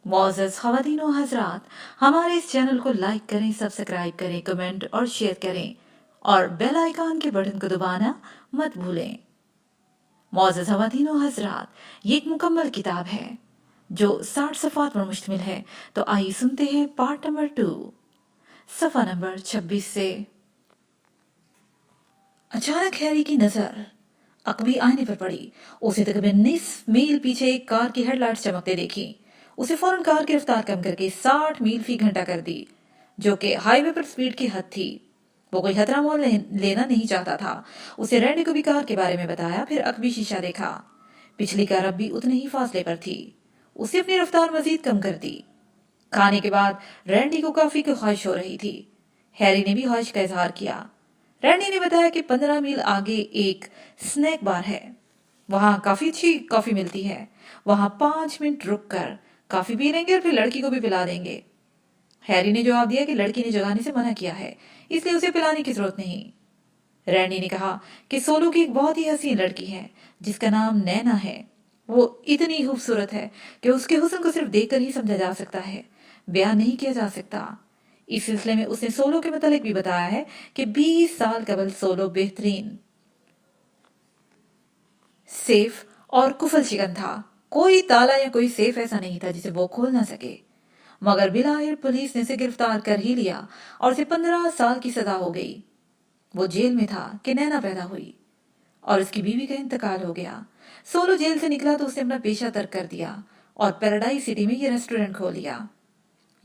मोअज़्ज़ज़ ख़वातीन व हज़रात, हमारे इस चैनल को लाइक करें, सब्सक्राइब करें, कमेंट और शेयर करें और बेल आइकन के बटन को दबाना मत भूलें। मोअज़्ज़ज़ ख़वातीन व हज़रात, ये एक मुकम्मल किताब है जो 60 सफ़ात पर मुश्तमिल है। तो आइए सुनते हैं पार्ट नंबर 2, सफ़ा नंबर 26 से। अचानक हैरी की नज़र अकबी आईने पर पड़ी। उसे तकरीबन 20 मील पीछे एक कार की हेडलाइट्स चमकते देखी। उसे फौरन कार की रफ्तार कम करके 60 मील फी घंटा कर दी, जो कि हाईवे पर स्पीड की हद थी। वो कोई खतरा मोल लेना नहीं चाहता था। उसे रैंडी को भी कार के बारे में बताया, फिर अकबी शीशा देखा। पिछली कार अब भी उतने ही फासले पर थी। उसे अपनी रफ्तार मजीद कम कर दी। खाने के बाद रैंडी को काफी की ख्वाहिश हो रही थी। हैरी ने भी ख्वाहिश का इजहार किया। रैंडी ने बताया कि 15 मील आगे एक स्नैक बार है, वहां काफी अच्छी कॉफी मिलती है। वहां 5 मिनट रुक कर कॉफी पी लेंगे और फिर लड़की को भी पिला देंगे। हैरी ने जवाब दिया कि लड़की ने जगाने से मना किया है, इसलिए उसे पिलाने की जरूरत नहीं। रैंडी ने कहा कि सोलो की एक बहुत ही हसीन लड़की है जिसका नाम नैना है। वो इतनी खूबसूरत है कि उसके हुस्न को सिर्फ देखकर ही समझा जा सकता है, बयान नहीं किया जा सकता। इस सिलसिले में उसने सोलो के मतलब भी बताया है कि 20 साल कबल सोलो बेहतरीन, सेफ और कुफल शिकन था। कोई ताला या कोई सेफ ऐसा नहीं था जिसे वो खोल ना सके। मगर बिलाहिर पुलिस ने उसे गिरफ्तार कर ही लिया और उसे 15 साल की सजा हो गई। वो जेल में था कि नैना पैदा हुई और उसकी बीवी का इंतकाल हो गया। सोलो जेल से निकला तो उसने अपना पेशा तर्क कर दिया और पैराडाइज सिटी में ये रेस्टोरेंट खोल लिया।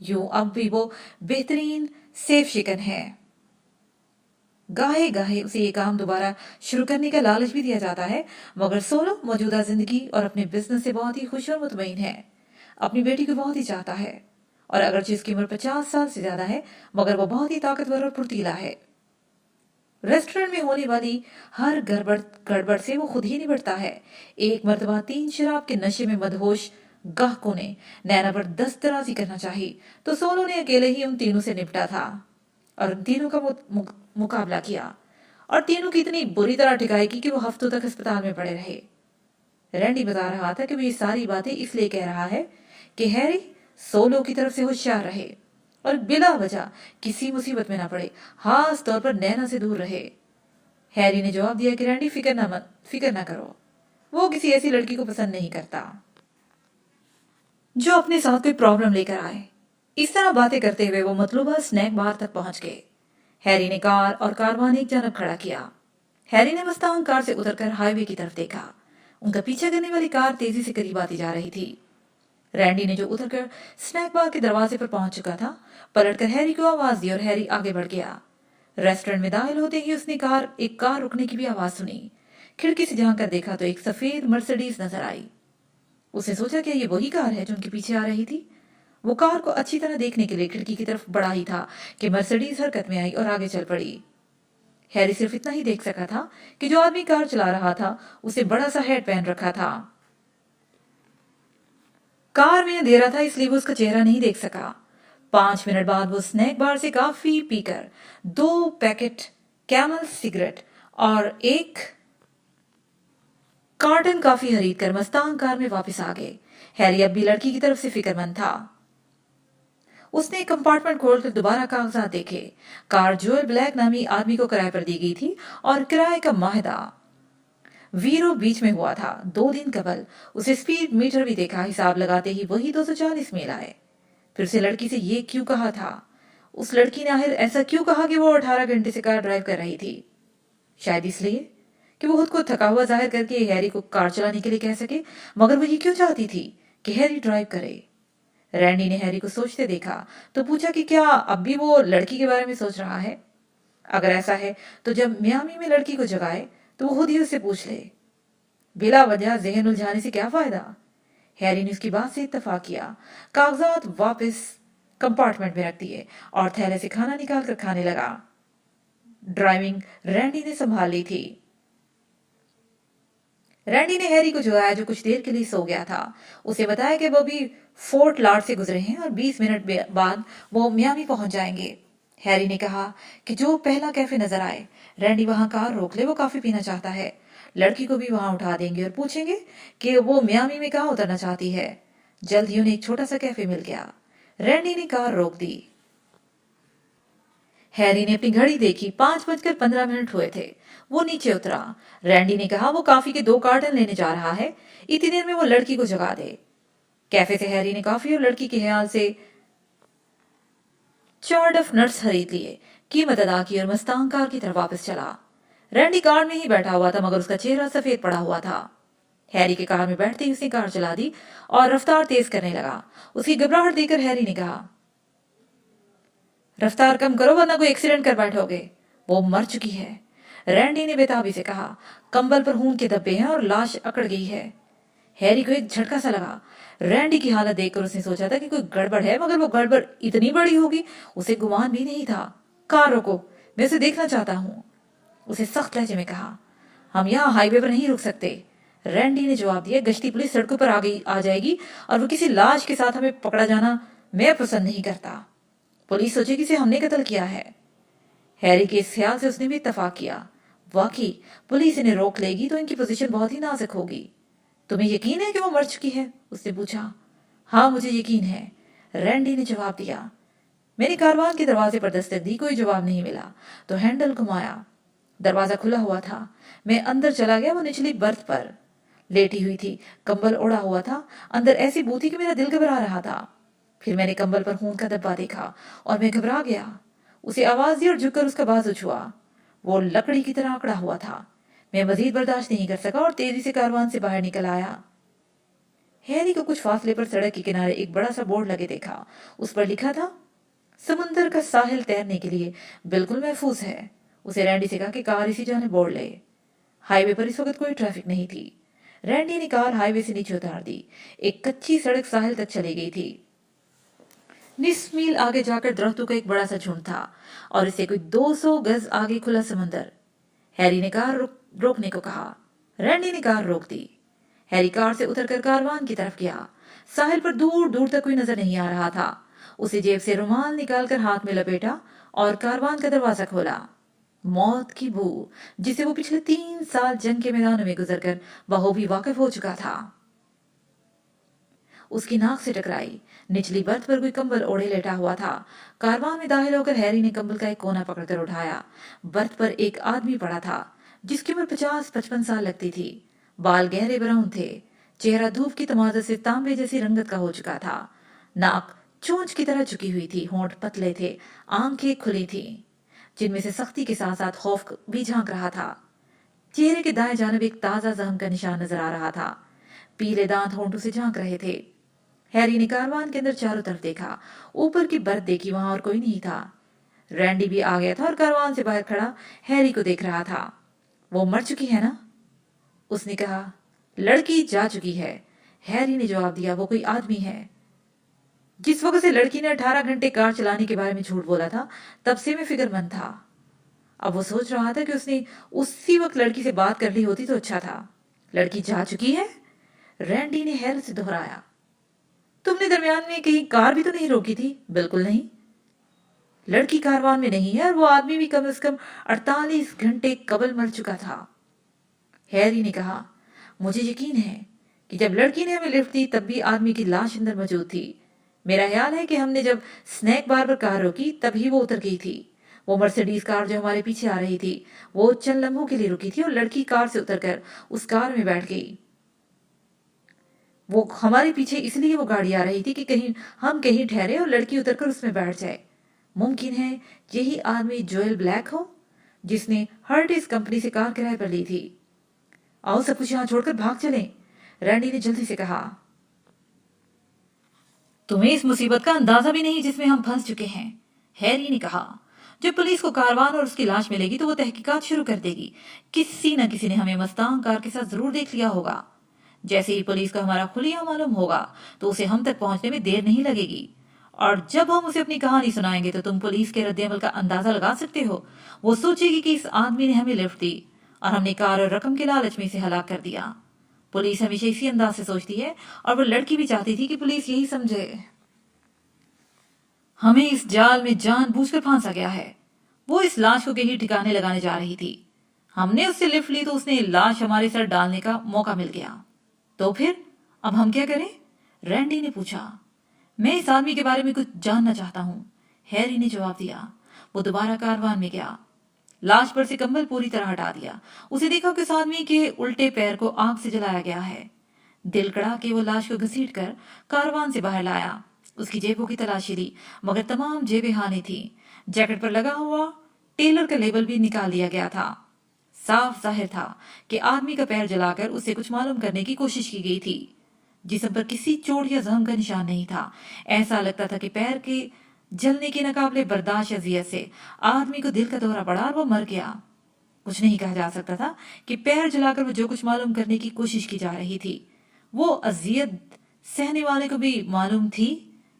यूं अब भी वो बेहतरीन सेफ शिकन है। गाहे गाहे उसे ये काम दोबारा शुरू करने का लालच भी दिया जाता है, मगर सोलो मौजूदा जिंदगी और अपने बिजनेस से बहुत ही खुश और मुतमईन है। अपनी बेटी को बहुत ही चाहता है और अगरचे उसकी उम्र 50 साल से ज्यादा है, मगर वो बहुत ही ताकतवर और फुर्तीला है। रेस्टोरेंट में होने वाली हर गड़बड़ गड़बड़ से वो खुद ही निपटता है। एक मर्तबा 3 शराब के नशे में मदहोश गाहकों ने नैना पर दस्तराजी करना चाही, तो सोलो ने अकेले ही उन तीनों से निपटा था और उन तीनों का मुकाबला किया और तीनों की इतनी बुरी तरह टिकाई की कि वो हफ्तों तक अस्पताल में पड़े रहे। रैंडी बता रहा था कि वो ये सारी बातें इसलिए कह रहा है कि हैरी सोलो की तरफ से होशियार रहे और बिला वजह किसी मुसीबत में ना पड़े, खास तौर पर नैना से दूर रहे। हैरी ने जवाब दिया कि रैंडी फिक्र ना करो, वो किसी ऐसी लड़की को पसंद नहीं करता जो अपने साथ कोई प्रॉब्लम लेकर आए। इस तरह बातें करते हुए वो मतलूबा स्नैक बार तक पहुंच गए। हैरी ने कार और कारवान एक जानब खड़ा किया। हैरी ने मस्तान कार से उतरकर हाईवे की तरफ देखा। उनका पीछा करने वाली कार तेजी से करीब आती जा रही थी। रैंडी ने जो उतरकर स्नैक बार के दरवाजे पर पहुंच चुका था, पलटकर हैरी को आवाज दी और हैरी आगे बढ़ गया। रेस्टोरेंट में दाखिल होते ही उसने एक कार रुकने की भी आवाज सुनी। खिड़की से झांक कर देखा तो एक सफेद मर्सिडीज नजर आई। उसने सोचा कि ये वही कार है जो उनके पीछे आ रही थी। वो कार को अच्छी तरह देखने के लिए खिड़की की तरफ बढ़ा ही था कि मर्सिडीज हरकत में आई और आगे चल पड़ी। हैरी सिर्फ इतना ही देख सका था कि जो आदमी कार चला रहा था उसे बड़ा सा हेड पहन रखा था। कार में अंधेरा था, इसलिए वो उसका चेहरा नहीं देख सका। 5 मिनट बाद वो स्नैक बार से काफी पीकर 2 पैकेट कैमल सिगरेट और एक कार्टन कॉफी खरीद कर मस्तान कार में वापस आ गए। हैरी अब भी लड़की की तरफ से फिक्रमंद था। उसने एक कंपार्टमेंट खोलकर दोबारा कागजात देखे। कार जोएल ब्लैक नामी आदमी को किराए पर दी गई थी और किराए का माहिदा वीरो बीच में हुआ था। 2 दिन कबल उसे स्पीड मीटर भी देखा। हिसाब लगाते ही वही 240 मील आए। फिर उसे लड़की से ये क्यों कहा था? उस लड़की ने आखिर ऐसा क्यों कहा कि वो 18 घंटे से कार ड्राइव कर रही थी? शायद इसलिए कि वो खुद को थका हुआ जाहिर करके हैरी को कार चलाने के लिए कह सके, मगर वो ये क्यों चाहती थी कि हैरी ड्राइव करे? रैंडी ने हैरी को सोचते देखा तो पूछा कि क्या अब भी वो लड़की के बारे में सोच रहा है? अगर ऐसा है तो जब मियामी में लड़की को जगाए तो वो खुद ही उससे पूछ ले। बिला वजह जहन उलझाने से क्या फायदा? हैरी ने उसकी बात से इत्तफाक किया। कागजात वापस कंपार्टमेंट में रख दिए और थैले से खाना निकाल कर खाने लगा। ड्राइविंग रैंडी ने संभाल ली थी। रैंडी ने हैरी को जगाया जो कुछ देर के लिए सो गया था। उसे बताया कि वो भी फोर्ट लॉर्ड से गुजरे हैं और 20 मिनट बाद वो मियामी पहुंच जाएंगे। हैरी ने कहा कि जो पहला कैफे नजर आए रैंडी वहां कार रोक ले, वो कॉफी पीना चाहता है। लड़की को भी वहां उठा देंगे और पूछेंगे कि वो मियामी में कहाँ उतरना चाहती है। जल्द ही उन्हें एक छोटा सा कैफे मिल गया। रैंडी ने कार रोक दी। हैरी ने अपनी घड़ी देखी, 5:15 हुए थे। वो नीचे उतरा। रैंडी ने कहा वो कॉफी के 2 कार्टन लेने जा रहा है, इतनी देर में वो लड़की को जगा दे। कैफे से हैरी ने कॉफी और लड़की के ख्याल से 4 डफ नट्स खरीद लिए, कीमत अदा की और मस्तांग कार की तरफ वापस चला। रैंडी कार में ही बैठा हुआ था, मगर उसका चेहरा सफेद पड़ा हुआ था। हैरी के कार में बैठते ही उसने कार चला दी और रफ्तार तेज करने लगा। उसकी घबराहट देखकर हैरी ने कहा, रफ्तार कम करो वरना कोई एक्सीडेंट कर बैठोगे। वो मर चुकी है, रैंडी ने बेताबी से कहा। कंबल पर खून के धब्बे हैं और लाश अकड़ गई है। हैरी को एक झटका सा लगा। रैंडी की हालत देखकर उसने सोचा था कि कोई गड़बड़ है, मगर वो गड़बड़ इतनी बड़ी होगी उसे गुमान भी नहीं था। कार रोको, मैं उसे देखना चाहता हूँ, उसे सख्त लहजे में कहा। हम यहाँ हाईवे पर नहीं रुक सकते, रैंडी ने जवाब दिया। गश्ती पुलिस सड़कों पर आ जाएगी और वो किसी लाश के साथ हमें पकड़ा जाना मैं पसंद नहीं करता। पुलिस सोचेगी कि हमने कत्ल किया है। हैरी के इस ख्याल से उसने भी इत्तफाक किया। वाकई पुलिस इन्हें रोक लेगी तो इनकी पोजीशन बहुत ही नाजुक होगी। तुम्हें यकीन है कि वो मर चुकी है? उसने पूछा। हाँ मुझे यकीन है, रैंडी ने जवाब दिया। मैंने कारवान के दरवाजे पर दस्तक दी, कोई जवाब नहीं मिला तो हैंडल घुमाया। दरवाजा खुला हुआ था। मैं अंदर चला गया। वो निचली बर्थ पर लेटी हुई थी, कंबल ओढ़ा हुआ था। अंदर ऐसी बू थी कि मेरा दिल घबरा रहा था। फिर मैंने कंबल पर खून का धब्बा देखा और मैं घबरा गया। उसे आवाज दी और झुककर उसका बाजू छुआ। वो लकड़ी की तरह आंकड़ा हुआ था। मैं मजीद बर्दाश्त नहीं कर सका और तेजी से कारवान से बाहर निकल आया। हैरी को कुछ फासले पर सड़क के किनारे एक बड़ा सा बोर्ड लगे देखा। उस पर लिखा था, समुंदर का साहिल तैरने के लिए बिल्कुल महफूज है। उसे रैंडी से कहा कि कार इसी जाने बोर्ड ले। हाईवे पर इस वक्त कोई ट्रैफिक नहीं थी। रैंडी ने कार हाईवे से नीचे उतार दी। एक कच्ची सड़क साहिल तक चली गई थी। 20 मील आगे जाकर दरख्तों का एक बड़ा सा झुंड था और इससे कोई 200 गज आगे खुला समंदर। हैरी ने कार रोकने को कहा। रैंडी ने कार रोक दी। हैरी कार से उतरकर कारवान की तरफ गया। साहिल पर दूर दूर तक कोई नजर नहीं आ रहा था। उसे जेब से रुमाल निकालकर हाथ में लपेटा और कारवान का दरवाजा खोला। मौत की बू, जिसे वो पिछले 3 साल जंग के मैदानों में गुजरकर बखूबी वाकिफ हो चुका था, उसकी नाक से टकराई। निचली बर्थ पर कोई कंबल ओढ़े लेटा हुआ था। कारवान में दाखिल होकर हैरी ने कंबल का एक कोना पकड़कर उठाया। बर्थ पर एक आदमी पड़ा था जिसकी उम्र 50-55 साल लगती थी। बाल गहरे ब्राउन थे। चेहरा धूप की तमाज़त से तांबे जैसी रंगत का हो चुका था। नाक चोंच की तरह झुकी हुई थी। होंठ पतले थे। आंखें खुली थी जिनमें से सख्ती के साथ साथ खौफ भी झांक रहा था। चेहरे के दाएं जानिब एक ताजा जख्म का निशान नजर आ रहा था। पीले दांत होंठों से झांक रहे थे। हैरी ने कारवान के अंदर चारों तरफ देखा। ऊपर की बर्थ देखी, वहां और कोई नहीं था। रैंडी भी आ गया था और कारवान से बाहर खड़ा हैरी को देख रहा था। वो मर चुकी है ना? उसने कहा। लड़की जा चुकी है, हैरी ने जवाब दिया। वो कोई आदमी है। जिस वक्त से लड़की ने 18 घंटे कार चलाने के बारे में झूठ बोला था, तब से मैं फिक्रमंद था। अब वो सोच रहा था कि उसने उसी वक्त लड़की से बात कर ली होती तो अच्छा था। लड़की जा चुकी है? रैंडी ने हैरत से दोहराया। तुमने दरमियान में कहीं कार भी तो नहीं रोकी थी? बिल्कुल नहीं। लड़की कारवान में नहीं है और वो आदमी भी कम से कम 48 घंटे कबल मर चुका था। हैरी ने कहा। मुझे यकीन है कि जब लड़की ने हमें लिफ्ट दी तब भी आदमी की लाश अंदर मौजूद थी। मेरा ख्याल है कि हमने जब स्नैक बार पर कार रोकी तभी वो उतर गई थी। वो मर्सिडीज कार जो हमारे पीछे आ रही थी, वो चंद लम्हों के लिए रुकी थी और लड़की कार से उतरकर उस कार में बैठ गई। वो हमारे पीछे इसलिए वो गाड़ी आ रही थी कि हम कहीं ठहरे और लड़की उतरकर उसमें बैठ जाए। मुमकिन है यही आदमी जोएल ब्लैक हो जिसने हर्टिस कंपनी से कार किराए पर ली थी। आओ सब कुछ यहाँ छोड़कर भाग चलें, रैंडी ने जल्दी से कहा। तुम्हें इस मुसीबत का अंदाजा भी नहीं जिसमें हम फंस चुके हैं, हैरी ने कहा। जब पुलिस को कारवान और उसकी लाश मिलेगी तो वो तहकीकात शुरू कर देगी। किसी न किसी ने हमें मस्तांग कार के साथ जरूर देख लिया होगा। जैसे ही पुलिस को हमारा खुलिया मालूम होगा तो उसे हम तक पहुंचने में देर नहीं लगेगी। और जब हम उसे अपनी कहानी सुनाएंगे तो तुम पुलिस के रद्देअमल का अंदाजा लगा सकते हो। वो सोचेगी कि इस आदमी ने हमें लिफ्ट दी और हमने कार और रकम के लालच में इसे हलाक कर दिया। पुलिस हमेशा इसी अंदाज से सोचती है और वो लड़की भी चाहती थी कि पुलिस यही समझे। हमें इस जाल में जानबूझकर फांसा गया है। वो इस लाश को कहीं ठिकाने लगाने जा रही थी। हमने उससे लिफ्ट ली तो उसने लाश हमारे सर डालने का मौका मिल गया। तो फिर अब हम क्या करें? रैंडी ने पूछा। मैं इस आदमी के बारे में कुछ जानना चाहता हूँ, हैरी ने जवाब दिया। वो दोबारा कारवान में गया, लाश पर से कंबल पूरी तरह हटा दिया। उसे देखा कि उस आदमी के उल्टे पैर को आग से जलाया गया है। दिल कड़ा के वो लाश को घसीटकर कारवान से बाहर लाया। उसकी जेबों की तलाशी ली, मगर तमाम जेबें खाली थी। जैकेट पर लगा हुआ टेलर का लेबल भी निकाल लिया गया था। साफ जाहिर था कि आदमी का पैर जलाकर उसे कुछ मालूम करने की कोशिश की गई थी। जिस्म पर किसी चोट या जख्म का निशान नहीं था। ऐसा लगता था कि पैर के जलने के नाकाबिले बर्दाश्त अजियत से आदमी को दिल का दौरा पड़ा और वो मर गया। कुछ नहीं कहा जा सकता था कि पैर जलाकर वो जो कुछ मालूम करने की कोशिश की जा रही थी, वो अजियत सहने वाले को भी मालूम थी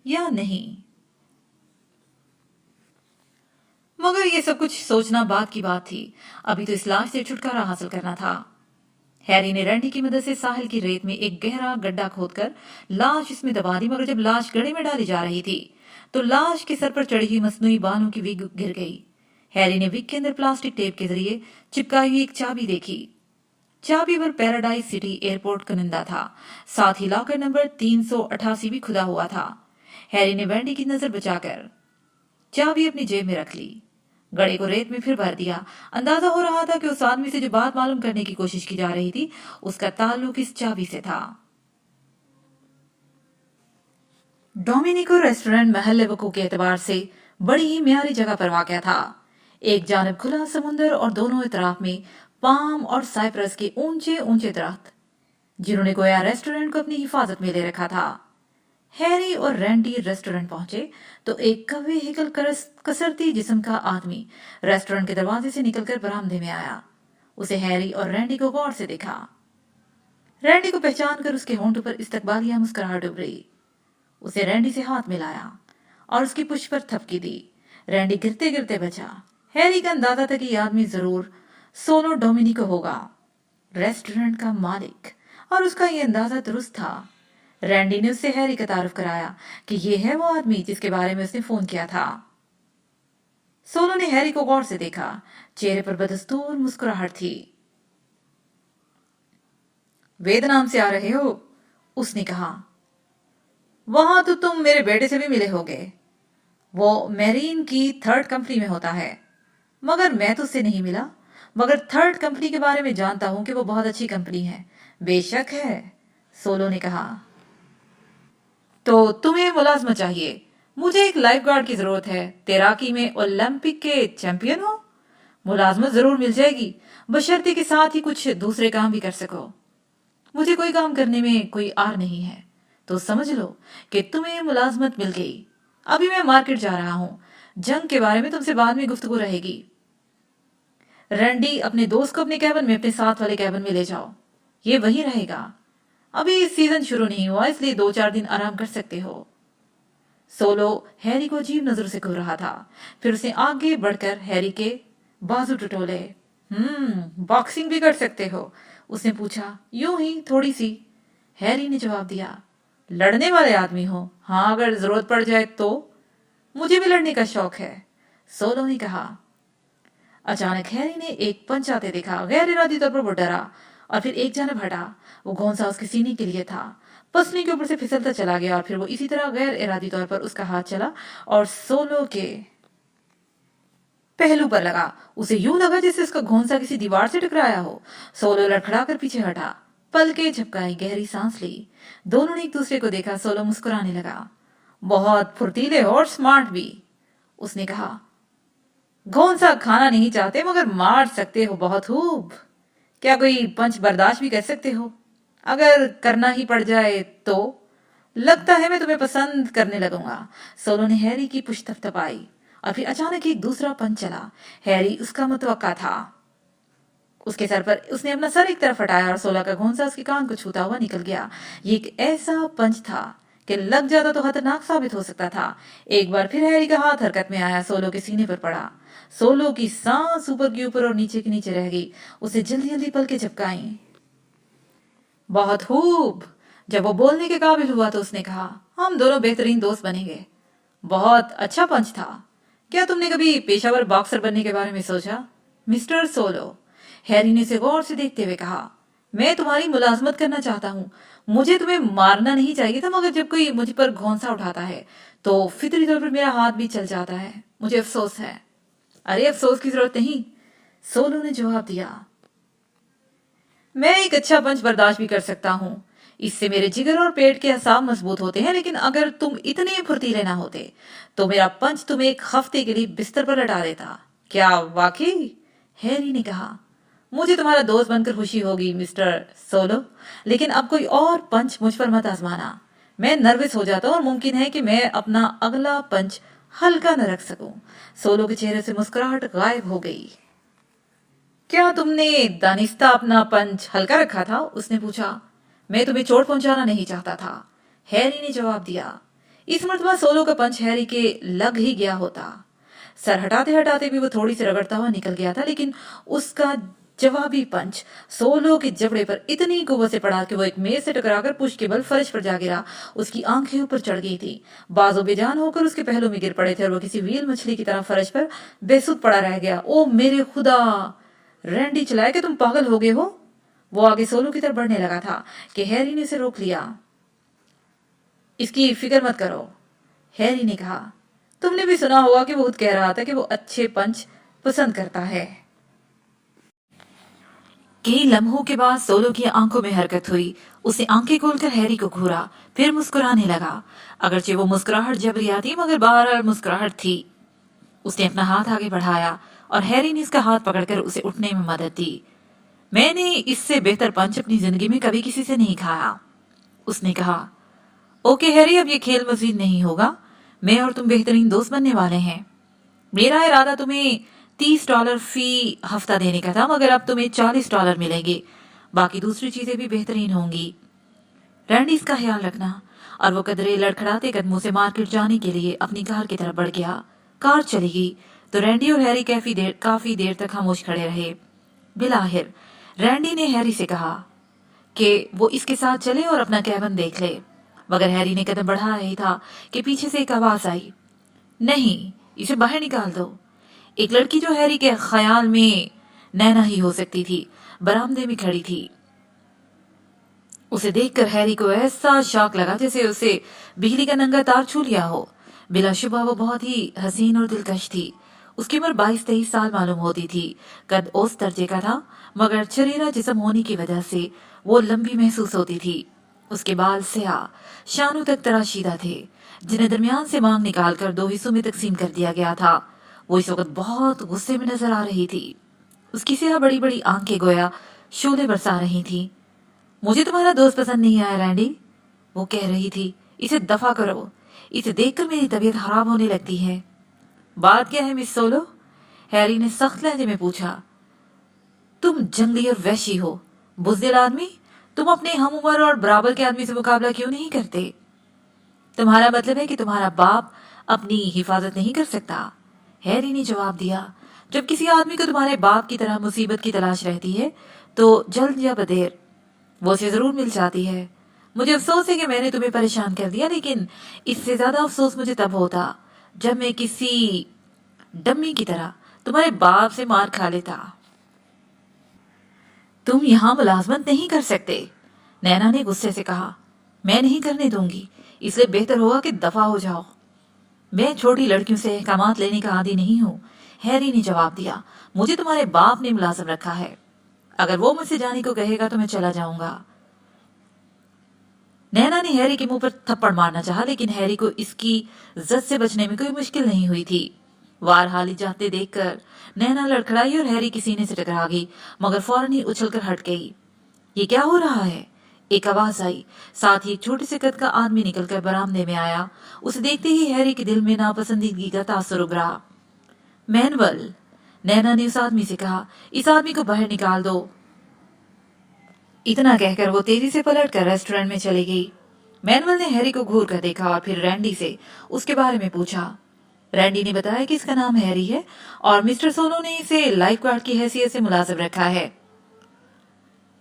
या नहीं। मगर ये सब कुछ सोचना बाद की बात थी। अभी तो इस लाश से छुटकारा हासिल करना था। हैरी ने रैंडी की मदद से साहिल की रेत में एक गहरा गड्ढा खोदकर लाश इसमें दबा दी। मगर जब लाश गड्ढे में डाली जा रही थी तो लाश के सर पर चढ़ी हुई मसनूई बालों की विग गिर गई। हैरी ने विग के अंदर प्लास्टिक टेप के जरिए चिपकाई हुई एक चाबी देखी। चाबी पर पैराडाइज सिटी एयरपोर्ट का निंदा था। साथ ही लॉकर नंबर 388 भी खुदा हुआ था। हैरी ने वैंडी की नजर बचाकर चाबी अपनी जेब में रख ली। गड़े को रेत में फिर भर दिया। अंदाजा हो रहा था कि उस आदमी से जो बात मालूम करने की कोशिश की जा रही थी, उसका ताल्लुक इस चाबी से था। डोमिनिको रेस्टोरेंट महल्ले वकू के एतबार से बड़ी ही म्यारी जगह पर वाक़या था। एक जानब खुला समुंदर और दोनों इतराफ में पाम और साइप्रस के ऊंचे ऊंचे दरख्त, जिन्होंने गोया रेस्टोरेंट को अपनी हिफाजत में ले रखा था। हैरी और रैंडी रेस्टोरेंट पहुंचे तो एक कवे हिकल कसरती जिस्म का आदमी रेस्टोरेंट के दरवाजे से निकलकर बरामदे में आया। उसे हैरी और रैंडी को गौर से देखा। रैंडी को पहचान कर उसके होंठों पर इस्तकबालिया मुस्कुराहट उभरी। उसे रैंडी से हाथ मिलाया और उसकी पुष्ट पर थपकी दी। रैंडी गिरते गिरते बचा। हैरी का अंदाजा था कि यह आदमी जरूर सोलो डोमिनिको होगा, रेस्टोरेंट का मालिक, और उसका यह अंदाजा दुरुस्त था। रैंडी ने उससे हैरी का तारुफ कराया कि यह है वो आदमी जिसके बारे में उसने फोन किया था। सोलो ने हैरी को गौर से देखा। चेहरे पर बदस्तूर मुस्कुराहट थी। वियतनाम से आ रहे हो? उसने कहा। वहां तो तुम मेरे बेटे से भी मिले होगे। वो मैरीन की 3rd कंपनी में होता है। मगर मैं तो उससे नहीं मिला, मगर 3rd कंपनी के बारे में जानता हूं कि वो बहुत अच्छी कंपनी है। बेशक है, सोलो ने कहा। तो तुम्हें मुलाजमत चाहिए। मुझे एक लाइफ गार्ड की जरूरत है। तैराकी में ओलंपिक के चैंपियन हो। मुलाजमत जरूर मिल जाएगी, बशर्ते के साथ ही कुछ दूसरे काम भी कर सको। मुझे कोई काम करने में कोई आर नहीं है, तो समझ लो कि तुम्हें मुलाजमत मिल गई। अभी मैं मार्केट जा रहा हूं। जंग के बारे में तुमसे बाद में गुफ्तगू रहेगी। रैंडी, अपने दोस्त को अपने कैबिन में, अपने साथ वाले कैबिन में ले जाओ। ये वहीं रहेगा। अभी सीजन शुरू नहीं हुआ, इसलिए 2-4 दिन आराम कर सकते हो। सोलो हैरी को अजीब नजर से घूर रहा था। फिर उसने आगे बढ़कर हैरी के बाजू टटोले। बॉक्सिंग भी कर सकते हो? उसने पूछा। यूं ही, थोड़ी सी, हैरी ने जवाब दिया। लड़ने वाले आदमी हो? हाँ, अगर जरूरत पड़ जाए तो। मुझे भी लड़ने का शौक है, सोलो ने कहा। अचानक हैरी ने एक पंच आते देखा। गैर इरादी तौर पर वो डरा और फिर एक जानब हटा। वो घोंसा उसके सीने के लिए था। पसली के ऊपर से फिसलता चला गया और फिर वो इसी तरह गैर इरादी तौर पर उसका हाथ चला और सोलो के पहलू पर लगा। उसे यूं लगा जैसे उसका घोंसा किसी दीवार से टकराया हो। सोलो लड़खड़ा कर पीछे हटा, पलकें झपकाई, गहरी सांस ली। दोनों ने एक दूसरे को देखा। सोलो मुस्कुराने लगा। बहुत फुर्तीले हो और स्मार्ट भी, उसने कहा। घोंसा खाना नहीं चाहते मगर मार सकते हो बहुत खूब। क्या कोई पंच बर्दाश्त भी कर सकते हो? अगर करना ही पड़ जाए तो। लगता है मैं तुम्हें पसंद करने लगूंगा। सोलो ने हैरी की पुश्त थपथपाई और फिर अचानक एक दूसरा पंच चला। हैरी उसका मुतवक्का था। उसके सर पर उसने अपना सर एक तरफ हटाया और सोलो का घोंसा उसके कान को छूता हुआ निकल गया। ये एक ऐसा पंच था कि लग जाता तो खतरनाक साबित हो सकता था। एक बार फिर हैरी का हाथ हरकत में आया, सोलो के सीने पर पड़ा। सोलो की सांस ऊपर की ऊपर और नीचे के नीचे रह गई। उसे जल्दी जल्दी पलकें झपकाई। बहुत खूब। जब वो बोलने के काबिल हुआ तो उसने कहा, हम दोनों बेहतरीन दोस्त बनेंगे। बहुत अच्छा पंच था। क्या तुमने कभी पेशावर बॉक्सर बनने के बारे में सोचा, मिस्टर सोलो? हैरी ने उसे गौर से देखते हुए कहा। میں تمہاری ملازمت کرنا چاہتا ہوں. مجھے تمہیں مارنا نہیں چاہیے تھا، مگر جب کوئی مجھ پر گھونسا اٹھاتا ہے تو فطری طور پر میرا ہاتھ بھی چل جاتا ہے. مجھے افسوس ہے. ارے افسوس کی ضرورت نہیں، سولو نے جواب دیا. میں ایک اچھا پنچ برداشت بھی کر سکتا ہوں، اس سے میرے جگر اور پیٹ کے اعصاب مضبوط ہوتے ہیں، لیکن اگر تم اتنے پھرتیلے نہ ہوتے تو میرا پنچ تمہیں ایک ہفتے کے لیے بستر پر لٹا دیتا. کیا واقعی؟ ہیری نے کہا. مجھے تمہارا دوست بن کر خوشی ہوگی مسٹر سولو، لیکن اب کوئی اور پنچ مجھ پر مت آزمانا. میں نروس ہو جاتا ہوں اور ممکن ہے کہ میں اپنا اگلا پنچ ہلکا نہ رکھ سکوں. سولو کے چہرے سے مسکراہٹ غائب ہو گئی. کیا تم نے دانستہ اپنا پنچ ہلکا رکھا تھا؟ اس نے پوچھا. میں تمہیں چوٹ پہنچانا نہیں چاہتا تھا، ہیری نے جواب دیا. اس مرتبہ سولو کا پنچ ہیری کے لگ ہی گیا ہوتا. سر ہٹاتے ہٹاتے بھی وہ تھوڑی سی رگڑتا ہوا نکل گیا تھا، لیکن اس کا جوابی پنچ سولو کے جبڑے پر اتنی قوت سے پڑا کہ وہ ایک میز سے ٹکرا کر پشت کے بل فرش پر جا گرا. اس کی آنکھیں اوپر چڑھ گئی تھی، بازو بے جان ہو کر اس کے پہلو میں گر پڑے تھے اور وہ کسی ویل مچھلی کی طرح فرش پر بے سود پڑا رہ گیا. او میرے خدا! رینڈی چلائے کہ تم پاگل ہو گئے ہو؟ وہ آگے سولو کی طرف بڑھنے لگا تھا کہ ہیری نے اسے روک لیا. اس کی فکر مت کرو، ہیری نے کہا. تم نے بھی سنا ہوگا کہ وہ خود کہہ رہا تھا کہ وہ اچھے پنچ پسند کرتا ہے. کئی لمحوں کے بعد سولو کی آنکھوں میں حرکت ہوئی. اسے آنکھیں کھول کر ہیری کو گھورا، پھر مسکرانے لگا. اگرچہ وہ مسکراہٹ جبریا تھی، مگر بہرحال مسکراہٹ تھی. اس نے اپنا ہاتھ آگے بڑھایا اور ہیری نے اس کا ہاتھ پکڑ کر اسے اٹھنے میں مدد دی. میں نے اس سے بہتر پنچ اپنی زندگی میں کبھی کسی سے نہیں کھایا، اس نے کہا. اوکے ہیری، اب یہ کھیل مزید نہیں ہوگا. میں اور تم بہترین دوست بننے والے ہیں. میرا ارادہ تمہیں $30 فی ہفتہ دینے کا تھا، مگر اب تمہیں $40 ملیں گے. باقی دوسری چیزیں بھی بہترین ہوں گی. رینڈی اس کا خیال رکھنا. اور وہ قدرے لڑکھڑاتے قدموں سے مارکیٹ جانے کے لیے اپنی کار کی طرف بڑھ گیا. کار چلی گئی تو رینڈی اور ہیری کافی دیر تک خاموش کھڑے رہے. بالآخر رینڈی نے ہیری سے کہا کہ وہ اس کے ساتھ چلے اور اپنا کیبن دیکھ لے، مگر ہیری نے قدم بڑھا رہی تھا کہ پیچھے سے ایک آواز آئی. نہیں، اسے باہر نکال دو. ایک لڑکی جو ہیری کے خیال میں نینا ہی ہو سکتی تھی برآمدے میں کھڑی تھی. اسے دیکھ کر ہیری کو ایسا شاک لگا جیسے اسے بجلی کا ننگا تار چھو لیا ہو. بلا شبہ وہ بہت ہی حسین اور دلکش تھی. اس کی عمر 22-23 سال معلوم ہوتی تھی. قد اوسط درجے کا تھا، مگر چریرا جسم ہونے کی وجہ سے وہ لمبی محسوس ہوتی تھی. اس کے بال سیاہ شانوں تک تراشیدہ تھے، جنہیں درمیان سے مانگ نکال کر 2 حصوں میں تقسیم کر دیا گیا تھا. وہ اس وقت بہت غصے میں نظر آ رہی تھی. اس کی سیاہ بڑی بڑی آنکھیں گویا شعلے برسا رہی تھیں. مجھے تمہارا دوست پسند نہیں آیا رینڈی، وہ کہہ رہی تھی. اسے دفع کرو، اسے دیکھ کر میری طبیعت خراب ہونے لگتی ہے. بات کیا ہے مس سولو؟ ہیری نے سخت لہجے میں پوچھا. تم جنگلی اور وحشی ہو، بزدل آدمی. تم اپنے ہم عمر اور برابر کے آدمی سے مقابلہ کیوں نہیں کرتے؟ تمہارا مطلب ہے کہ تمہارا باپ اپنی حفاظت نہیں کر سکتا؟ ہیری نے جواب دیا. جب کسی آدمی کو تمہارے باپ کی طرح مصیبت کی تلاش رہتی ہے تو جلد یا بدیر وہ اسے ضرور مل جاتی ہے. مجھے افسوس ہے کہ میں نے تمہیں پریشان کر دیا، لیکن اس سے زیادہ افسوس مجھے تب ہوتا جب میں کسی ڈمی کی طرح تمہارے باپ سے مار کھا لیتا. تم یہاں ملازمت نہیں کر سکتے، نینا نے غصے سے کہا. میں نہیں کرنے دوں گی، اس لیے بہتر ہوگا کہ دفع ہو جاؤ. میں چھوٹی لڑکیوں سے احکامات لینے کا عادی نہیں ہوں، ہیری نے جواب دیا. مجھے تمہارے باپ نے ملازم رکھا ہے. اگر وہ مجھ سے جانے کو کہے گا تو میں چلا جاؤں گا. نینا نے ہیری کے منہ پر تھپڑ مارنا چاہا، لیکن ہیری کو اس کی زد سے بچنے میں کوئی مشکل نہیں ہوئی تھی. وار حالی جاتے دیکھ کر نینا لڑکھڑائی اور ہیری کی سینے سے ٹکرا گئی، مگر فوراً ہی اچھل کر ہٹ گئی. یہ کیا ہو رہا ہے؟ ایک آواز آئی. ساتھ ہی ایک چھوٹے سے قد کا آدمی نکل کر برآمدے میں آیا. اسے دیکھتے ہی ہیری کے دل میں ناپسندیدگی کا تاثر ابھرا. مینول، نینا نے اس آدمی سے کہا، اس آدمی کو باہر نکال دو. اتنا کہہ کر وہ تیزی سے پلٹ کر ریسٹورنٹ میں چلی گئی. مینول نے ہیری کو گھور کر دیکھا اور پھر رینڈی سے اس کے بارے میں پوچھا. رینڈی نے بتایا کہ اس کا نام ہیری ہے اور مسٹر سولو نے اسے لائف گارڈ کی حیثیت سے ملازم رکھا ہے.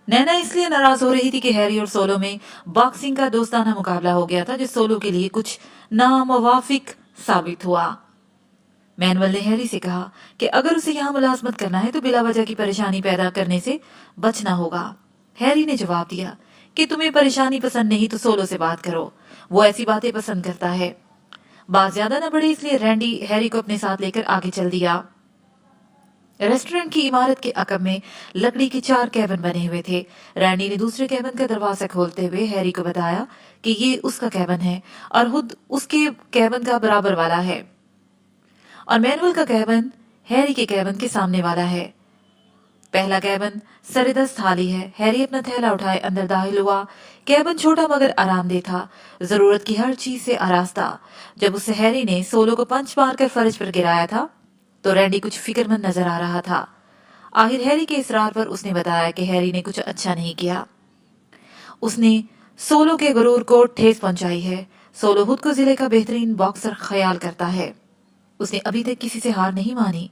نینا اس لیے ناراض ہو رہی تھی کہ ہیری اور سولو میں باکسنگ کا دوستانہ مقابلہ ہو گیا تھا جو سولو کے لیے کچھ ناموافق ثابت ہوا. مینول نے ہیری سے کہا کہ اگر اسے یہاں ملازمت کرنا ہے تو بلا وجہ کی پریشانی پیدا کرنے سے بچنا ہوگا. हैरी ने जवाब दिया कि तुम्हें परेशानी पसंद नहीं तो सोलो से बात करो, वो ऐसी बातें पसंद करता है। बात ज्यादा न बढ़ी इसलिए रैंडी हैरी को अपने साथ लेकर आगे चल दिया। रेस्टोरेंट की इमारत के अकब में लकड़ी के 4 कैबिन बने हुए थे। रैंडी ने दूसरे कैबिन का दरवाजा खोलते हुए हैरी को बताया कि ये उसका कैबिन है और खुद उसके कैबिन का बराबर वाला है, और मैनुअल का कैबिन हैरी के कैबिन के सामने वाला है। पहला कैबिन सरेदस थाली है। हैरी अपना थैला उठाए अंदर दाखिल हुआ। कैबिन छोटा मगर आरामदेह था, जरूरत की हर चीज से आरास्ता। जब उससे हैरी ने सोलो को पंच मारकर फर्श पर गिराया था तो रैंडी कुछ फिक्रमंद नजर आ रहा था। आखिर हैरी के इसरार पर उसने बताया कि हैरी ने कुछ अच्छा नहीं किया, उसने सोलो के गुरूर को ठेस पहुंचाई है। सोलो खुद को जिले का बेहतरीन बॉक्सर ख्याल करता है। उसने अभी तक किसी से हार नहीं मानी,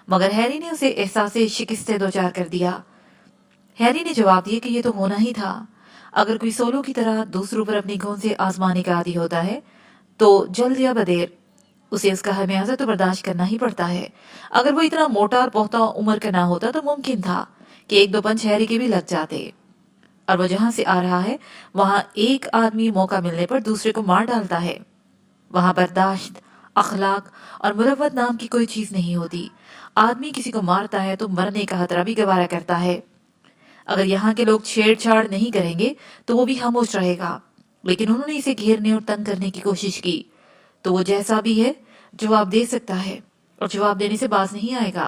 मगर हैरी ने उसे एहसास शिकस्त से दो चार कर दिया। हैरी ने जवाब दिया कि ये तो होना ही था। अगर कोई सोलो की तरह दूसरों पर अपनी गूंज से आजमाने का आदी होता है तो जल्द या बदेर उसे उसका हमेशा तो बर्दाश्त करना ही पड़ता है। अगर वो इतना मोटा और पोख्ता उम्र का ना होता तो मुमकिन था कि 1-2 पंच हैरी के भी लग जाते। और वो जहां से आ रहा है वहां एक आदमी मौका मिलने पर दूसरे को मार डालता है। वहां बर्दाश्त, अखलाक और मुरव्वत नाम की कोई चीज नहीं होती। आदमी किसी को मारता है तो मरने का खतरा भी गवारा करता है। अगर यहाँ के लोग छेड़छाड़ नहीं करेंगे तो वो भी खामोश रहेगा, लेकिन उन्होंने इसे घेरने और तंग करने की कोशिश की तो वो जैसा भी है जवाब दे सकता है और जवाब देने से बाज नहीं आएगा।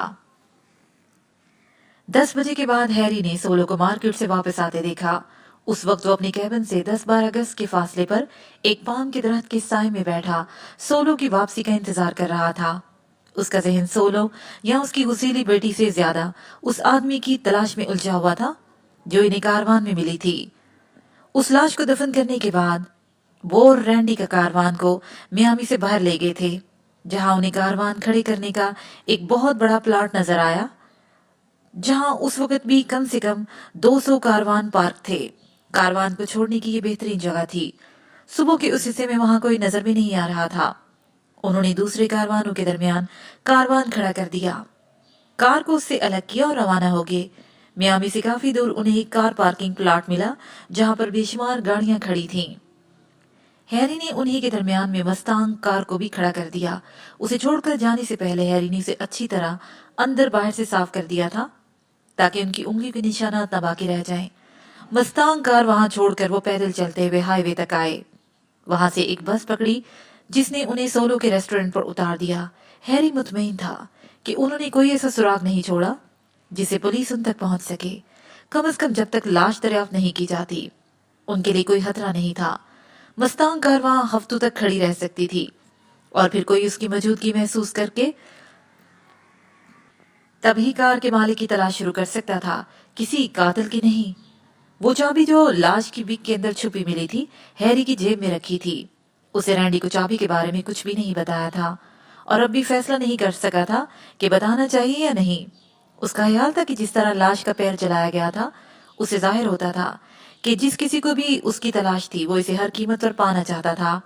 10 बजे के बाद हैरी ने सोलो को मार्केट से वापस आते देखा। उस वक्त वो अपने कैबिन से 10-12 गज के फासले पर एक पाम के दरख्त के साए में बैठा सोलो की वापसी का इंतजार कर रहा था। उसका जहन सोलो या उसकी गुसीली बेटी से ज्यादा उस आदमी की तलाश में उलझा हुआ था जो इन्हें कारवान में मिली थी। उस लाश को दफन करने के बाद वो और रैंडी का कारवान को मियामी से बाहर ले गए थे, जहां उन्हें कारवान खड़े करने का एक बहुत बड़ा प्लाट नजर आया, जहां उस वक्त भी कम से कम 200 कारवान पार्क थे। कारवान को छोड़ने की ये बेहतरीन जगह थी। सुबह के उस हिस्से में वहां कोई नजर भी नहीं आ रहा था। उन्होंने दूसरे कारवानों के दरमियान कारवान खड़ा कर दिया, कार को उससे अलग किया और रवाना हो गए। मियामी से काफी दूर उन्हें एक कार पार्किंग प्लाट मिला जहां पर बेशुमार गाड़ियां खड़ी थीं। हैरी ने उन्हीं के दरमियान में मस्तांग कार को भी खड़ा कर दिया। उसे छोड़कर जाने से पहले हैरी ने उसे अच्छी तरह अंदर बाहर से साफ कर दिया था ताकि उनकी उंगली के निशानात न बाकी रह जाएं। मस्तांग कार वहां छोड़कर वो पैदल चलते हुए हाईवे तक आए। वहां से एक बस पकड़ी जिसने उन्हें सोलो के रेस्टोरेंट पर उतार दिया। हैरी मुतमईन था कि उन्होंने कोई ऐसा सुराग नहीं छोड़ा जिससे पुलिस उन तक पहुंच सके। कम से कम जब तक लाश दरियाफ्त नहीं की जाती उनके लिए कोई खतरा नहीं था। मस्तांग कार वहां हफ्तों तक खड़ी रह सकती थी और फिर कोई उसकी मौजूदगी महसूस करके तभी कार के मालिक की तलाश शुरू कर सकता था, किसी कातिल की नहीं। वो चाबी जो लाश की बिग के अंदर छुपी मिली थी हैरी की जेब में रखी थी। उसे रैंडी को चाबी के बारे में कुछ भी नहीं बताया था और अब भी फैसला नहीं कर सका था कि बताना चाहिए या नहीं। उसका ख्याल था कि जिस तरह लाश का पैर जलाया गया था उसे जाहिर होता था कि जिस किसी को भी उसकी तलाश थी वो इसे हर कीमत पर पाना चाहता था,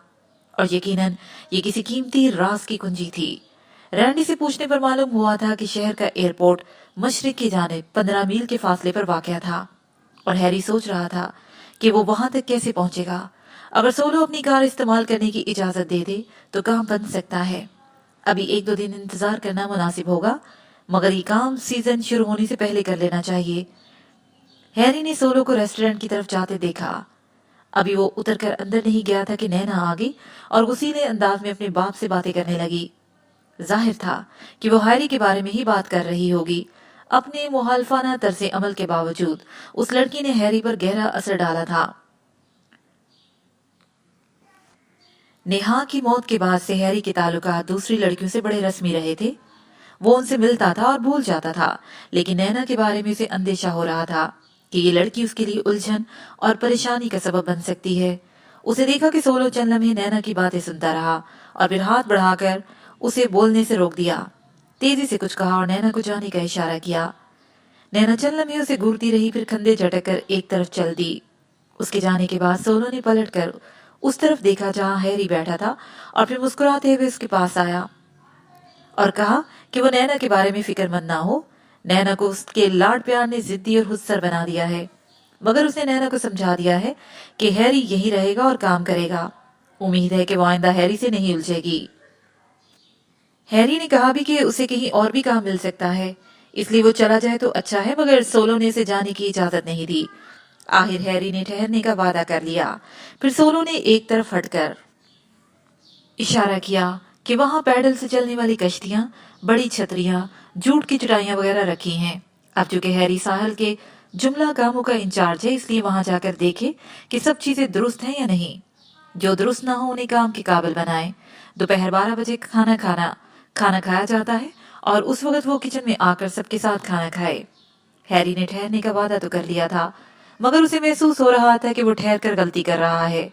और यकीनन ये किसी कीमती राज की कुंजी थी। रैंडी से पूछने पर मालूम हुआ था कि शहर का एयरपोर्ट मशरिक की जानिब 15 मील के फासले पर वाक़या था, और हैरी सोच रहा था कि वो वहां तक कैसे पहुंचेगा। अगर सोलो अपनी कार इस्तेमाल करने की इजाजत दे दे तो काम बन सकता है। अभी 1-2 दिन इंतजार करना मुनासिब होगा, मगर ये काम सीजन शुरू होने से पहले कर लेना चाहिए। हैरी ने सोलो को रेस्टोरेंट की तरफ जाते देखा। अभी वो उतरकर अंदर नहीं गया था कि नैना आ गई और गुस्सीले अंदाज में अपने बाप से बातें करने लगी। जाहिर था कि वो हैरी के बारे में ही बात कर रही होगी। अपने मुखालफाना तर्ज अमल के बावजूद उस लड़की ने हैरी पर गहरा असर डाला था। नेहा की मौत के बाद से हैरी के ताल्लुकात दूसरी लड़कियों से बड़े रस्मी रहे थे। वो उनसे मिलता था और भूल जाता था, लेकिन नैना के बारे में उसे अंदेशा हो रहा था कि ये लड़की उसके लिए उलझन और परेशानी का सबब बन सकती है। उसे देखा कि सोलो चंद लम्हे नैना की बातें सुनता रहा और फिर हाथ बढ़ाकर उसे बोलने से रोक दिया। तेजी से कुछ कहा और नैना को जाने का इशारा किया। नैना चंद लम्हे उसे घूरती रही, फिर कंधे झटक कर एक तरफ चल दी। उसके जाने के बाद सोलो ने पलटकर उस तरफ देखा जहां हैरी बैठा था और फिर मुस्कुराते हुए उसके पास आया और कहा कि वो नैना के बारे में फिक्रमंद ना हो। नैना को उसके लाड प्यार ने जिद्दी और हुस्सर बना दिया है। مگر اس نے نینا کو سمجھا دیا ہے کہ ہیری یہی رہے گا اور کام کرے گا۔ امید ہے کہ وہ آئندہ ہیری سے نہیں الجھے گی۔ ہیری نے کہا بھی کہ اسے کہیں اور بھی کام مل سکتا ہے، اس لیے وہ چلا جائے تو اچھا ہے، مگر سولو نے اسے جانے کی اجازت نہیں دی۔ آخر ہیری نے ٹھہرنے کا وعدہ کر لیا۔ پھر سولو نے ایک طرف ہٹ کر اشارہ کیا کہ وہاں پیڈل سے چلنے والی کشتیاں، بڑی چھتریاں، جوٹ کی چٹائیاں وغیرہ رکھی ہیں۔ اب چونکہ ہیری ساحل کے جملہ کاموں کا انچارج ہے، اس لیے وہاں جا کر دیکھے کہ سب چیزیں درست ہیں یا نہیں۔ جو درست نہ ہو انہیں کام کے قابل بنائے۔ دوپہر 12 بجے کھانا کھایا جاتا ہے اور اس وقت وہ کچن میں آ کر سب کے ساتھ کھانا کھائے۔ ہیری نے ٹھہرنے کا وعدہ تو کر لیا تھا، مگر اسے محسوس ہو رہا تھا کہ وہ ٹھہر کر غلطی کر رہا ہے۔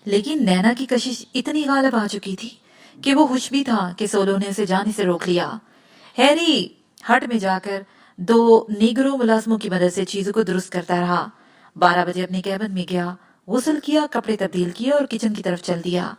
لیکن نینا کی کشش اتنی غالب آ چکی تھی کہ وہ خوش بھی تھا کہ سولو نے اسے جانے سے روک لیا۔ ہیری ہٹ میں جا کر 2 نیگرو ملازموں کی مدد سے چیزوں کو درست کرتا رہا۔ 12 بجے اپنے کیبن میں گیا، غسل کیا، کپڑے تبدیل کیے اور کچن کی طرف چل دیا۔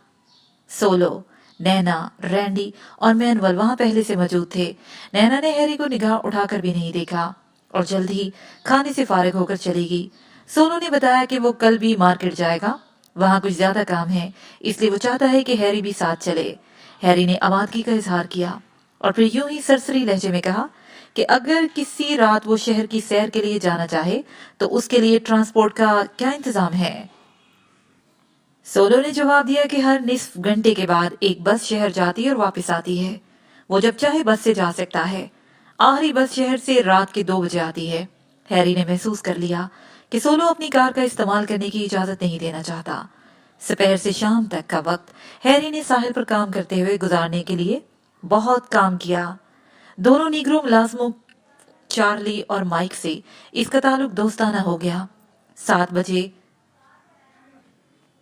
سولو، نینا، رینڈی اور مینول وہاں پہلے سے موجود تھے۔ نینا نے ہیری کو نگاہ اٹھا کر بھی نہیں دیکھا اور جلد ہی کھانے سے فارغ ہو کر چلی گئی۔ سولو نے بتایا کہ وہ کل بھی مارکیٹ جائے گا، وہاں کچھ زیادہ کام ہے، اس لیے وہ چاہتا ہے کہ ہیری بھی ساتھ چلے۔ ہیری نے آمادگی کا اظہار کیا اور پھر یوں ہی سرسری لہجے میں کہا کہ اگر کسی رات وہ شہر کی سیر کے لیے جانا چاہے تو اس کے لیے ٹرانسپورٹ کا کیا انتظام ہے؟ سولو نے جواب دیا کہ ہر نصف گھنٹے کے بعد ایک بس شہر جاتی ہے اور واپس آتی ہے۔ وہ جب چاہے بس سے جا سکتا ہے۔ آخری بس شہر سے رات کے 2 بجے آتی ہے۔ ہیری نے محسوس کر لیا کہ سولو اپنی کار کا استعمال کرنے کی اجازت نہیں دینا چاہتا۔ سپہر سے شام تک کا وقت ہیری نے ساحل پر کام کرتے ہوئے گزارنے کے لیے بہت کام کیا۔ دونوں نیگرو ملازموں چارلی اور مائک سے اس کا تعلق دوستانہ ہو گیا۔ 7 بجے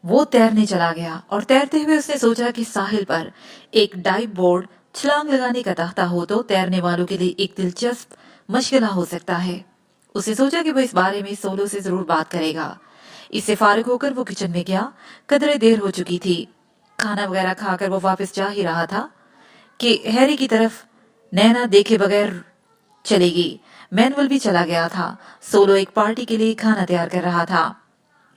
وہ تیرنے چلا گیا اور تیرتے ہوئے اس نے سوچا کہ ساحل پر ایک ڈائیو بورڈ، چھلانگ لگانے کا تختہ ہو تو تیرنے والوں کے لیے ایک دلچسپ مشغلہ ہو سکتا ہے۔ اس نے سوچا کہ وہ اس بارے میں سولو سے ضرور بات کرے گا۔ اس سے فارغ ہو کر وہ کچن میں گیا۔ قدرے دیر ہو چکی تھی۔ کھانا وغیرہ کھا کر وہ واپس جا ہی رہا تھا کہ ہیری کی طرف نینا دیکھے بغیر چلی گئی۔ مینول بھی چلا گیا تھا۔ سولو ایک پارٹی کے لیے کھانا تیار کر رہا تھا۔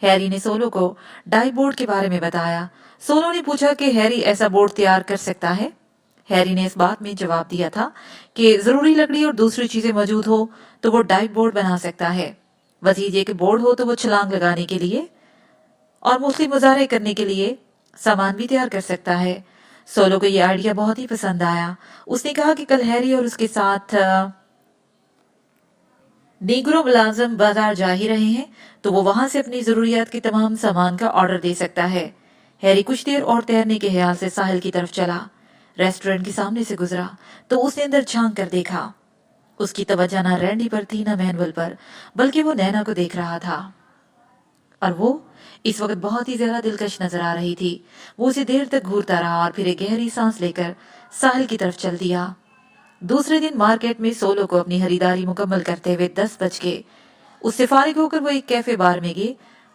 ہیری نے سولو کو ڈائی بورڈ کے بارے میں بتایا۔ سولو نے پوچھا کہ ہیری ایسا بورڈ تیار کر سکتا ہے۔ ہیری نے اس بات میں جواب دیا تھا کہ ضروری لکڑی اور دوسری چیزیں موجود ہو تو وہ ڈائی بورڈ بنا سکتا ہے۔ مزید یہ کہ بورڈ ہو تو وہ چھلانگ لگانے کے لیے اور مختلف مظاہرے کرنے کے لیے سامان بھی تیار کر سکتا ہے۔ سولو کو یہ آئیڈیا بہت ہی پسند آیا۔ اس نے کہا کہ کل ہیری اور اس کے ساتھ نیگرو ملازم بازار جا ہی رہے ہیں تو وہ وہاں سے اپنی ضروریات کے تمام سامان کا آرڈر دے سکتا ہے۔ ہیری کچھ دیر اور تیرنے کے خیال سے ساحل کی طرف چلا۔ ریسٹورنٹ کے سامنے سے گزرا تو اس نے اندر جھانک کر دیکھا۔ اس کی توجہ نہ رینڈی پر تھی نہ مینول پر، بلکہ وہ نینا کو دیکھ رہا تھا اور وہ اس وقت بہت ہی زیادہ دلکش نظر آ رہی تھی۔ وہ اسے دیر تک گھورتا رہا اور پھر ایک گہری سانس لے کر ساحل کی طرف چل دیا۔ دوسرے دن مارکیٹ میں سولو کو اپنی خریداری مکمل کرتے ہوئے 10 بج گئے۔ اس سے فارغ ہو کر وہ ایک کیفے بار میں گئے۔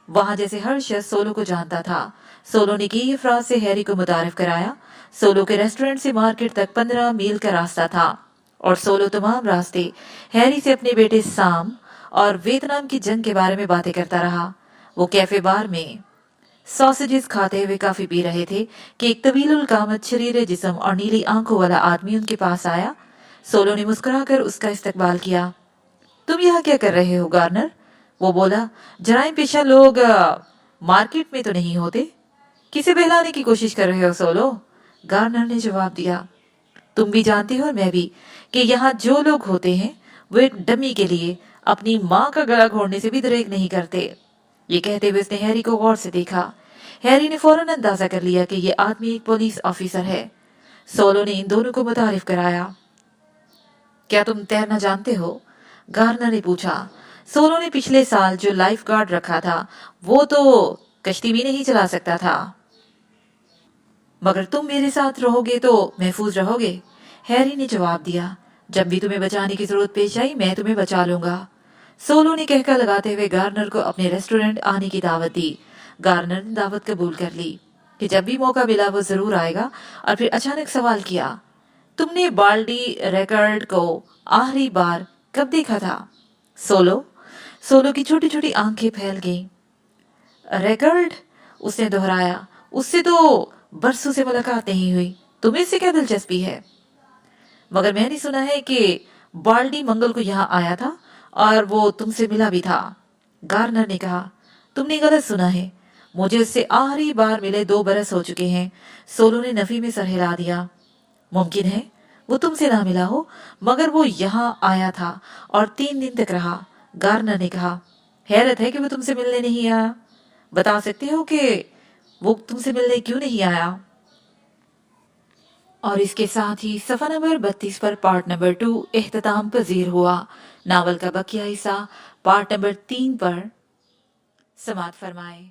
وہاں جیسے ہر شخص سولو کو جانتا تھا۔ سولو نے کئی افراد سے ہیری کو متعارف کرایا۔ سولو کے ریسٹورنٹ سے مارکیٹ تک 15 میل کا راستہ تھا اور سولو تمام راستے ہیری سے اپنے بیٹے سام اور ویتنام کی جنگ کے بارے میں باتیں کرتا رہا۔ وہ کیفے بار میں ساسیجز کھاتے ہوئے کافی پی رہے تھے کہ ایک طویل القامت شریرے جسم اور نیلی آنکھوں والا آدمی ان کے پاس آیا۔ سولو نے مسکرا کر اس کا استقبال کیا۔ تم یہاں کیا کر رہے ہو گارنر؟ وہ بولا۔ جرائم پیشہ لوگ مارکیٹ میں تو نہیں ہوتے۔ کسے بہلانے کی کوشش کر رہے ہو سولو؟ گارنر نے جواب دیا۔ تم بھی جانتے ہو اور میں بھی کہ یہاں جو لوگ ہوتے ہیں وہ ایک ڈمی کے لیے اپنی ماں کا گلا گھونڈنے سے بھی دریغ نہیں کرتے۔ یہ کہتے ہوئے اس نے ہیری کو غور سے دیکھا۔ ہیری نے فوراً اندازہ کر لیا کہ یہ آدمی ایک پولیس آفیسر ہے۔ سولو نے ان دونوں کو متعارف کرایا۔ کیا تم تیرنا جانتے ہو؟ گارنر نے پوچھا۔ سولو نے پچھلے سال جو لائف گارڈ رکھا تھا وہ تو کشتی بھی نہیں چلا سکتا تھا، مگر تم میرے ساتھ رہو گے تو محفوظ رہو گے، ہیری نے جواب دیا۔ جب بھی تمہیں بچانے کی ضرورت پیش آئی میں تمہیں بچا لوں گا۔ سولو نے کہکا لگاتے ہوئے گارنر کو اپنے ریسٹورنٹ آنے کی دعوت دی۔ گارنر نے دعوت قبول کر لی کہ جب بھی موقع ملا وہ ضرور آئے گا، اور پھر اچانک سوال کیا، تم نے بالڈی ریکارڈ کو آخری بار کب دیکھا تھا؟ سولو सोलो की छोटी छोटी आंखें फैल गईं। रिकर्ड, उसने दोहराया, उससे तो बरसों से मुलाकात नहीं हुई, तुम्हें इससे क्या दिलचस्पी है? मगर मैंने सुना है कि बाल्डी मंगल को यहाँ आया था और वो तुमसे मिला भी था। गार्नर ने कहा, तुमने गलत सुना है, मुझे उससे आखिरी बार मिले 2 बरस हो चुके हैं। सोलो ने नफी में सर हिला दिया। मुमकिन है वो तुमसे ना मिला हो, मगर वो यहाँ आया था और 3 दिन तक रहा। गार्नर ने कहा, हैरत है कि वो तुमसे मिलने नहीं आया। बता सकते हो कि वो तुमसे मिलने क्यों नहीं आया? और इसके साथ ही सफ़ा नंबर 32 पर पार्ट नंबर 2 इख्तिताम पजीर हुआ। नावल का बकिया हिस्सा पार्ट नंबर 3 पर समाप्त फरमाए।